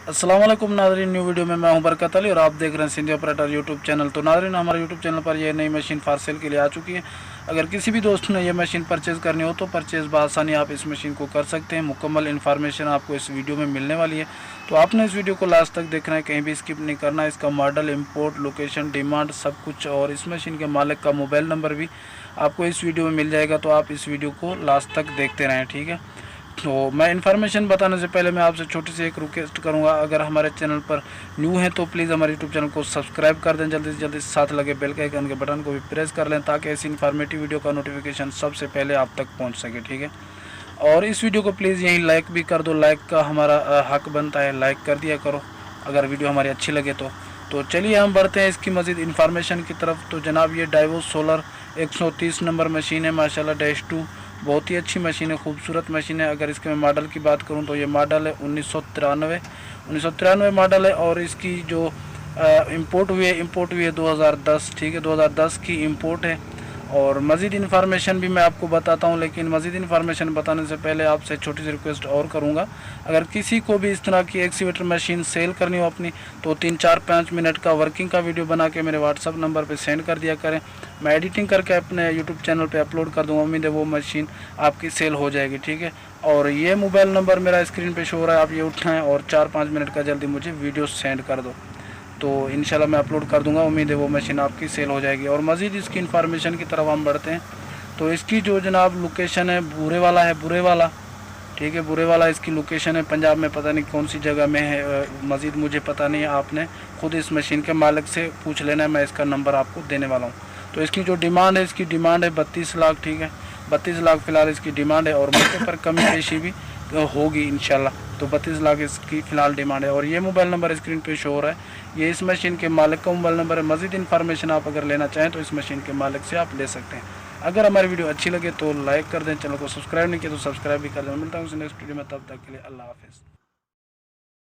अस्सलाम वालेकुम नाज़रीन, न्यू वीडियो में मैं हूं बरकत अली और आप देख रहे हैं सिंधी ऑपरेटर यूट्यूब चैनल। तो नाज़रीन, हमारे यूट्यूब चैनल पर यह नई मशीन फॉर सेल के लिए आ चुकी है। अगर किसी भी दोस्त ने यह मशीन परचेज़ करनी हो तो परचेज़ बआसानी आप इस मशीन को कर सकते हैं। मुकम्मल इन्फॉर्मेशन आपको इस वीडियो में मिलने वाली है, तो आपने इस वीडियो को लास्ट तक देखना है, कहीं भी स्किप नहीं करना है। इसका मॉडल, इम्पोर्ट, लोकेशन, डिमांड सब कुछ और इस मशीन के मालिक का मोबाइल नंबर भी आपको इस वीडियो में मिल जाएगा, तो आप इस वीडियो को लास्ट तक देखते रहें, ठीक है। तो मैं इन्फॉर्मेशन बताने से पहले मैं आपसे छोटी सी एक रिक्वेस्ट करूंगा, अगर हमारे चैनल पर न्यू हैं तो प्लीज़ हमारे यूट्यूब चैनल को सब्सक्राइब कर दें जल्दी से जल्दी, साथ लगे बेल के आइकन के बटन को भी प्रेस कर लें ताकि ऐसी इन्फॉर्मेटिव वीडियो का नोटिफिकेशन सबसे पहले आप तक पहुंच सके, ठीक है। और इस वीडियो को प्लीज़ यहीं लाइक भी कर दो, लाइक का हमारा हक बनता है, लाइक कर दिया करो अगर वीडियो हमारी अच्छी लगे तो चलिए हम बढ़ते हैं इसकी मज़ीद इन्फॉर्मेशन की तरफ। तो जनाब, ये डाइवो सोलर 130 नंबर मशीन है, माशाल्लाह -2 बहुत ही अच्छी मशीन है, खूबसूरत मशीन है। अगर इसके मैं मॉडल की बात करूं तो ये मॉडल है 1993 मॉडल है। और इसकी जो इंपोर्ट हुई है 2010, ठीक है, 2010 की इंपोर्ट है। और मज़ीद इन्फॉर्मेशन भी मैं आपको बताता हूं, लेकिन मज़ीद इन्फॉर्मेशन बताने से पहले आपसे छोटी सी रिक्वेस्ट और करूंगा, अगर किसी को भी इस तरह की एक्सीवेटर मशीन सेल करनी हो अपनी, तो 3-4-5 मिनट का वर्किंग का वीडियो बना के मेरे व्हाट्सअप नंबर पे सेंड कर दिया करें। मैं एडिटिंग करके अपने यूट्यूब चैनल पे अपलोड कर दूँगा, उम्मीद है वो मशीन आपकी सेल हो जाएगी, ठीक है। और ये मोबाइल नंबर मेरा स्क्रीन पे शो हो रहा है, आप ये उठाएँ और 4-5 मिनट का जल्दी मुझे वीडियो सेंड कर दो, तो इंशाल्लाह मैं अपलोड कर दूंगा। उम्मीद है वो मशीन आपकी सेल हो जाएगी। और मज़ीद इसकी इन्फॉर्मेशन की तरफ हम बढ़ते हैं। तो इसकी जो जनाब लोकेशन है, बुरे वाला, ठीक है, बुरे वाला इसकी लोकेशन है, पंजाब में, पता नहीं कौन सी जगह में है, मज़ीद मुझे पता नहीं है, आपने खुद इस मशीन के मालिक से पूछ लेना है, मैं इसका नंबर आपको देने वाला हूँ। तो इसकी जो डिमांड है, इसकी डिमांड है 32 लाख, ठीक है, 32 लाख फ़िलहाल इसकी डिमांड है। और मौके पर कमी पेशी भी होगी इंशाल्लाह। तो 32 लाख इसकी फ़िलहाल डिमांड है। और ये मोबाइल नंबर स्क्रीन पे शो हो रहा है, ये इस मशीन के मालिक का मोबाइल नंबर है। मज़ीद इन्फॉर्मेशन आप अगर लेना चाहें तो इस मशीन के मालिक से आप ले सकते हैं। अगर हमारी वीडियो अच्छी लगे तो लाइक कर दें, चैनल को सब्सक्राइब नहीं किया तो सब्सक्राइब भी कर लें। मिलता हूँ नेक्स्ट वीडियो में, तब तक के लिए अल्लाह हाफ़िज़।